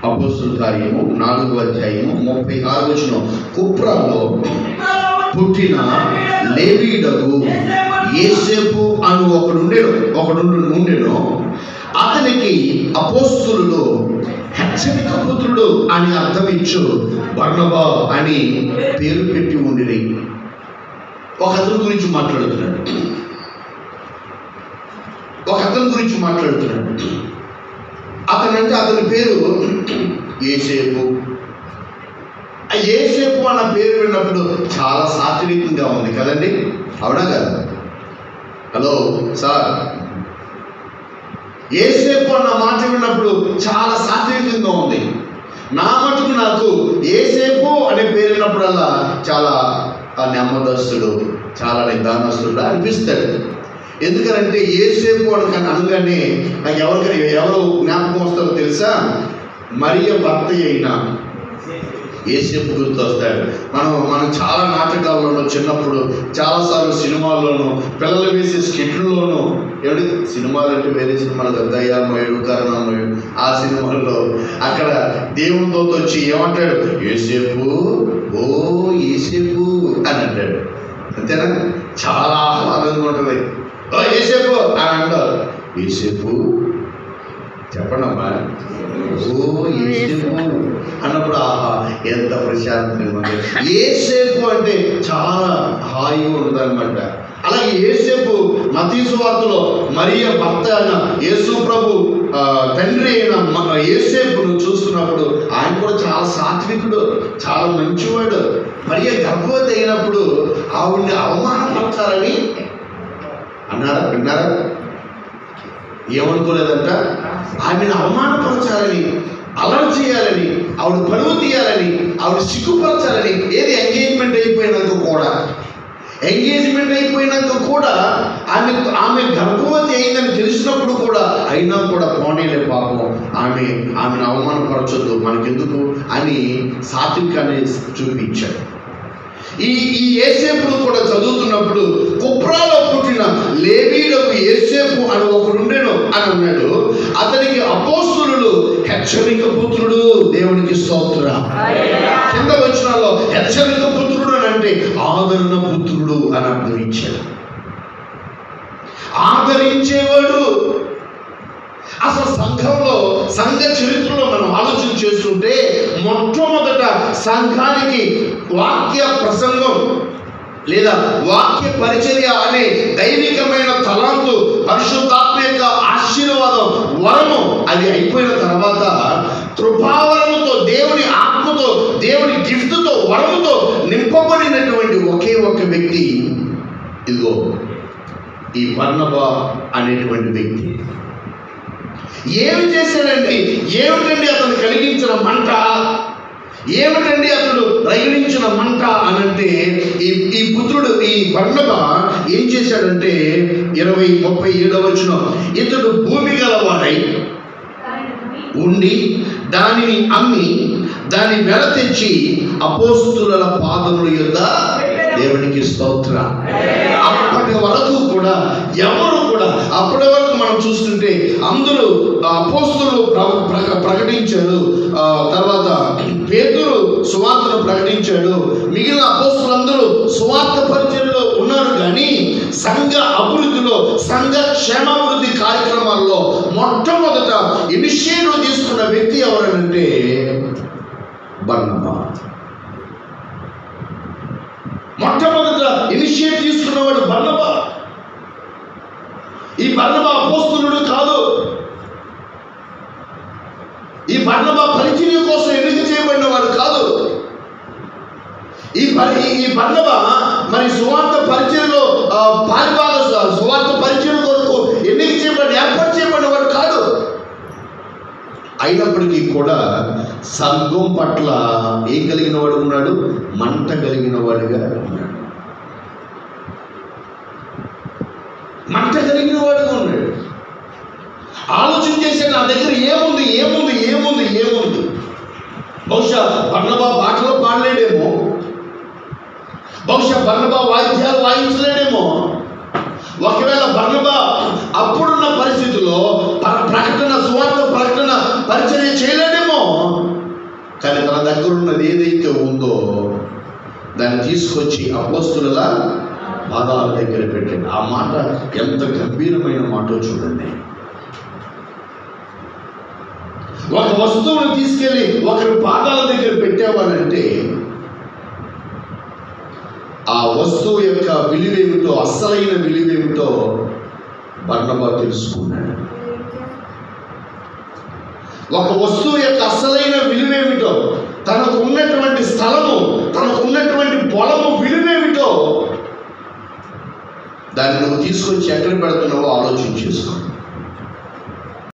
అపోస్తుల కార్యము 4వ అధ్యాయము 36వ వచనం. కుప్రాలో పుట్టిన లేవీయుడగు యోసేపు అను ఒకడుండెను. అతనికి అపోస్తులులో హెచ్చరిక పుత్రుడు అని అర్థమిచ్చు బర్నబా అని పేరు పెట్టి ఉండిరి. ఒక అతని గురించి మాట్లాడుతున్నాడు. అతని పేరు యోసేపు. ఆ యోసేపు అన్న పేరు విన్నప్పుడు చాలా సాత్వికంగా ఉంది కదండి, అవునా కదా? హలో సార్, యోసేపు అన్న మాట విన్నప్పుడు చాలా సాత్వికంగా ఉంది. నా మటుకు నాకు యోసేపు అనే పేరు విన్నప్పుడల్లా చాలా నెమ్మదస్తుడు, చాలా నిదానస్తుడు అనిపిస్తాడు. ఎందుకనంటే యోసేపు అనగానే నాకు ఎవరు జ్ఞాపకం వస్తారో తెలుసా? మరియ భర్త అయిన యోసేపు గుర్తు వస్తాడు. మనం చాలా నాటకాల్లోనూ, చిన్నప్పుడు చాలాసార్లు సినిమాల్లోనూ, పిల్లలు వేసే స్కిట్లలోనూ, సినిమాలు అంటే వేరే సినిమాలు కదా, దయామయుడు, కరుణామయుడు, ఆ సినిమాల్లో అక్కడ దేవునితో వచ్చి ఏమంటాడు? యోసేపు, ఓ యోసేపు అని అంటాడు. అంతేనా? చాలా ఆహ్లాదంగా ఉంటుంది. ఓ యోసేపు అని అంటారు. యోసేపు చెప్పండి అమ్మా, ఓ యేసేపు అన్నప్పుడు ఆహా ఎంత ప్రశాంతంగా ఉంది. యేసేపు అంటే చాలా హాయిగా ఉంటుంది అనమాట. అలాగే యేసేపు మత్తయి సువార్తలో మరియ భర్త అయిన యేసు ప్రభు తండ్రి అయిన యేసేపును చూస్తున్నప్పుడు ఆయన కూడా చాలా సాత్వికుడు, చాలా మంచివాడు. మరియ గర్భవతి అయినప్పుడు ఆవిడ్ని అవమానపరచాలని విన్నారా? ఏమనుకోలేదంట, ఆమెను అవమానపరచాలని, అలర్ చేయాలని, ఆవిడ పరువు తీయాలని, ఆవిడ సిగ్గుపరచాలని. ఏది ఎంగేజ్మెంట్ అయిపోయినాక కూడా ఆమె గర్భవతి అయిందని తెలిసినప్పుడు కూడా అయినా కూడా పోనీలే పాపం, ఆమెను అవమానపరచొద్దు, మనకెందుకు అని సాత్వికాన్ని చూపించాడు. ఈ యోసేపును కూడా చదువుతున్నప్పుడు కుప్రాలో పుట్టిన లేవీయుడగు యోసేపు అని ఒకడుండెను అని అన్నాడు. అతనికి అపోస్తులు హెచ్చరిక పుత్రుడు. దేవునికి స్తోత్రం. కింద వచనాల్లో హెచ్చరిక పుత్రుడు అని అంటే ఆదరణ పుత్రుడు అని అర్థం ఇచ్చాడు. ఆదరించేవాడు. అసలు సంఘ చరిత్రలో మనం ఆలోచన చేస్తుంటే మొట్టమొదట సంఘానికి వాక్య ప్రసంగం లేదా వాక్య పరిచర్య అనే దైవికమైన తలాంతు, పరిశుద్ధాత్మ యొక్క ఆశీర్వాదం, వరము అది అయిపోయిన తర్వాత కృపావరముతో, దేవుని ఆత్మతో, దేవుని గిఫ్ట్తో, వరముతో నింపబడినటువంటి ఒకే ఒక వ్యక్తి ఇదిగో ఈ బర్నబా అనేటువంటి వ్యక్తి. ఏమి చేశాడండి? ఏమిటండి అతను కలిగించిన మంట? ఏమిటండి అతడు రగిలించిన మంట అనంటే ఈ పుత్రుడు ఈ బర్నబా ఏం చేశాడంటే 37వ వచనం, ఇతడు భూమి గలవాడై ఉండి దానిని అమ్మి దాని వెల తెచ్చి అపోస్తుల పాదముల యొద్ద, దేవునికి స్తోత్రం. అప్పటి వరకు కూడా ఎవరు కూడా, అప్పటి వరకు మనం చూస్తుంటే అందరూ అపోస్తులు ప్రకటించాడు, తర్వాత పేతురు సువార్తను ప్రకటించాడు, మిగిలిన అపోస్తులందరూ సువార్త పరిచర్యలో ఉన్నారు. కానీ సంఘ అభివృద్ధిలో, సంఘ క్షేమాభివృద్ధి కార్యక్రమాల్లో మొట్టమొదట ఇనిషియేటివ్ తీసుకున్న వ్యక్తి ఎవరనంటే బర్నబా. మొట్టమొదట ఇనిషియేటివ్ తీసుకున్నవాడు బర్నబా. ఈ బర్నబా అపోస్తులుడు కాదు. ఈ బర్నబా పరిచర్య కోసం ఎన్నిక చేయబడిన వాడు కాదు. ఈ బర్నబా మరి సువార్త పరిచర్యలో సువార్త పరిచర్య కొరకు ఎన్నిక చేయబడి ఏర్పాటు చేయబడిన వాడు కాదు. అయినప్పటికీ కూడా సంఘం పట్ల ఏం కలిగిన వాడు ఉన్నాడు? మంట కలిగిన వాడుగా ఉన్నాడు. మంట కలిగిన వాడుగా ఉన్నాడు. ఆలోచన చేసే నా దగ్గర ఏముంది. బహుశా బర్నబా పాటలు పాడలేడేమో, బహుశా బర్నబా వాయిద్యాలు వాయించలేడేమో. ఒకవేళ బర్నబా అప్పుడున్న పరిస్థితుల్లో సువార్త ప్రకటన పరిచర్య చేయలేడేమో. దగ్గర ఉన్నది ఏదైతే ఉందో దాన్ని తీసుకొచ్చి అపోస్తుల పాదాల దగ్గర పెట్టండి. ఆ మాట ఎంత గంభీరమైన మాటో చూడండి. ఒక వస్తువును తీసుకెళ్ళి ఒకరి పాదాల దగ్గర పెట్టేవారంటే ఆ వస్తువు యొక్క విలువేమిటో, అస్సలైన విలువేమిటో బర్నబా తెలుసుకున్నాడు. ఒక వస్తువు యొక్క అస్సలైన విలువేమిటో, తనకు ఉన్నటువంటి స్థలము, తనకు ఉన్నటువంటి పొలము విలువేమిటో దాన్ని నువ్వు తీసుకొచ్చి ఎక్కడ పెడుతున్నావో ఆలోచన చేసుకో.